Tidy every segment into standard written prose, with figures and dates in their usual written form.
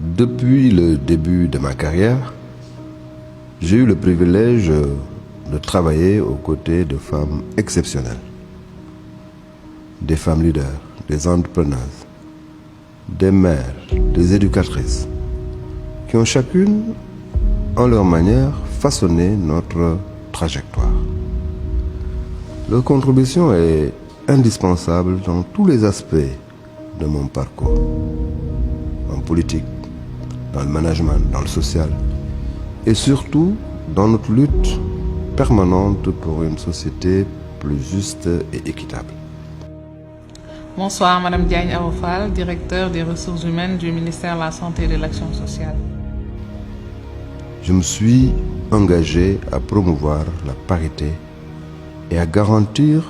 Depuis le début de ma carrière, j'ai eu le privilège de travailler aux côtés de femmes exceptionnelles, des femmes leaders, des entrepreneuses, des mères, des éducatrices, qui ont chacune, en leur manière, façonné notre trajectoire. Leur contribution est indispensable dans tous les aspects de mon parcours, en politique, dans le management, dans le social, et surtout dans notre lutte permanente pour une société plus juste et équitable. Bonsoir, Madame Diagne Arofal, directeur des ressources humaines du ministère de la Santé et de l'Action sociale. Je me suis engagé à promouvoir la parité et à garantir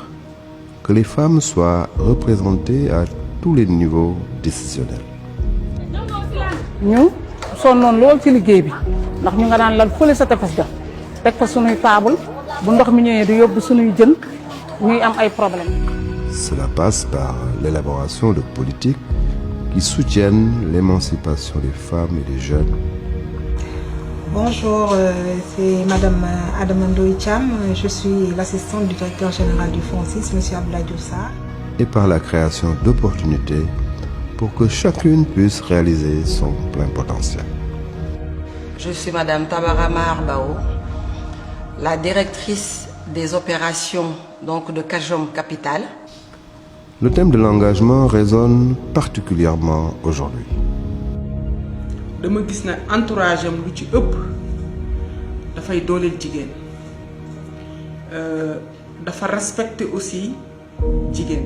que les femmes soient représentées à tous les niveaux décisionnels. Ñu sonnoon lool ci liggéey bi ndax ñu nga daan lal fële sa tefes ga teg fa sunuy table bu ndox mi ñëwee di yóbbu sunuy jën ñuy am ay problème. Cela passe par l'élaboration de politiques qui soutiennent l'émancipation des femmes et des jeunes. Bonjour, c'est Madame Adama Ndoye Thiam, je suis l'assistante du directeur général du FONSIS, Monsieur Abdoulaye Diouf Sarr. Et par la création d'opportunités pour que chacune puisse réaliser son plein potentiel. Je suis Madame Tabara Maharbao, la directrice des opérations donc de Kajom Capital. Le thème de l'engagement résonne particulièrement aujourd'hui. dama gis na entourage am lu ci ëpp dafay dooleel jigéen dafa respecter aussi jigéen.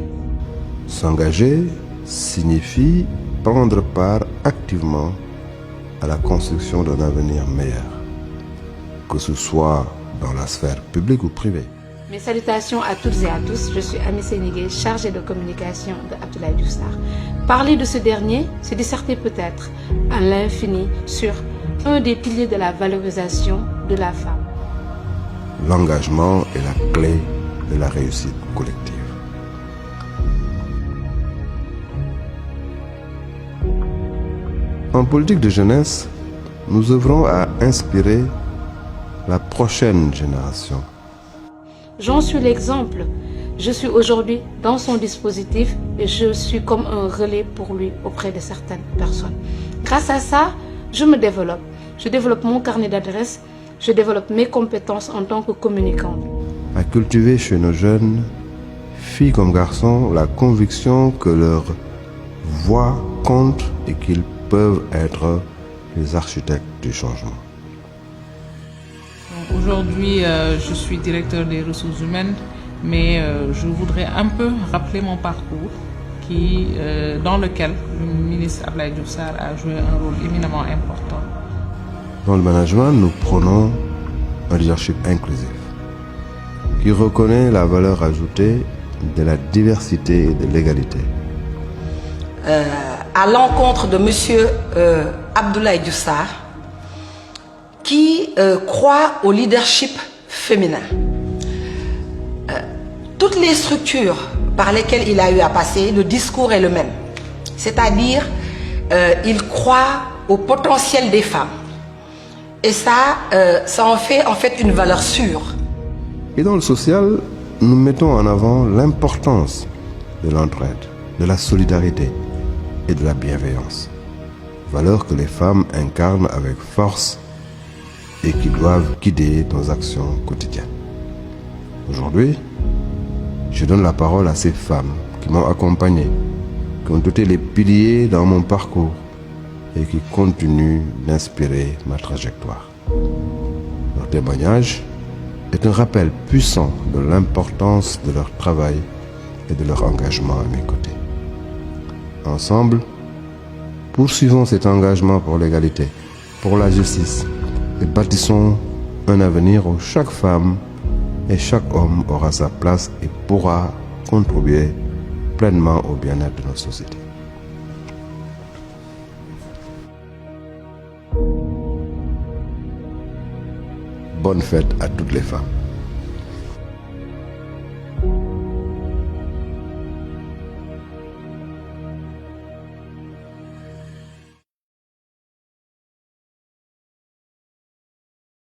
S'engager signifie prendre part activement à la construction d'un avenir meilleur, que ce soit dans la sphère publique ou privée. Mes salutations à toutes et à tous, je suis Amy Sénégué, chargée de communication de Abdoulaye Diouf Sarr. Parler de ce dernier, c'est disserter peut-être à l'infini sur un des piliers de la valorisation de la femme. L'engagement est la clé de la réussite collective. En politique de jeunesse, nous œuvrons à inspirer la prochaine génération. J'en suis l'exemple. Je suis aujourd'hui dans son dispositif et je suis comme un relais pour lui auprès de certaines personnes. Grâce à ça, je me développe. Je développe mon carnet d'adresses, je développe mes compétences en tant que communicante. À cultiver chez nos jeunes, filles comme garçons, la conviction que leur voix compte et qu'ils peuvent être les architectes du changement. Aujourd'hui, je suis directeur des ressources humaines, mais je voudrais un peu rappeler mon parcours dans lequel le ministre Abdoulaye Diouf Sarr a joué un rôle éminemment important. Dans le management, nous prônons un leadership inclusif qui reconnaît la valeur ajoutée de la diversité et de l'égalité. À l'encontre de Monsieur Abdoulaye Diouf Sarr, qui croit au leadership féminin. Toutes les structures par lesquelles il a eu à passer, le discours est le même. C'est-à-dire, il croit au potentiel des femmes. Et ça en fait une valeur sûre. Et dans le social, nous mettons en avant l'importance de l'entraide, de la solidarité et de la bienveillance. Valeurs que les femmes incarnent avec force et qui doivent guider nos actions quotidiennes. Aujourd'hui, je donne la parole à ces femmes qui m'ont accompagné, qui ont été les piliers dans mon parcours et qui continuent d'inspirer ma trajectoire. Leur témoignage est un rappel puissant de l'importance de leur travail et de leur engagement à mes côtés. Ensemble, poursuivons cet engagement pour l'égalité, pour la justice, et bâtissons un avenir où chaque femme et chaque homme aura sa place et pourra contribuer pleinement au bien-être de notre société. Bonne fête à toutes les femmes.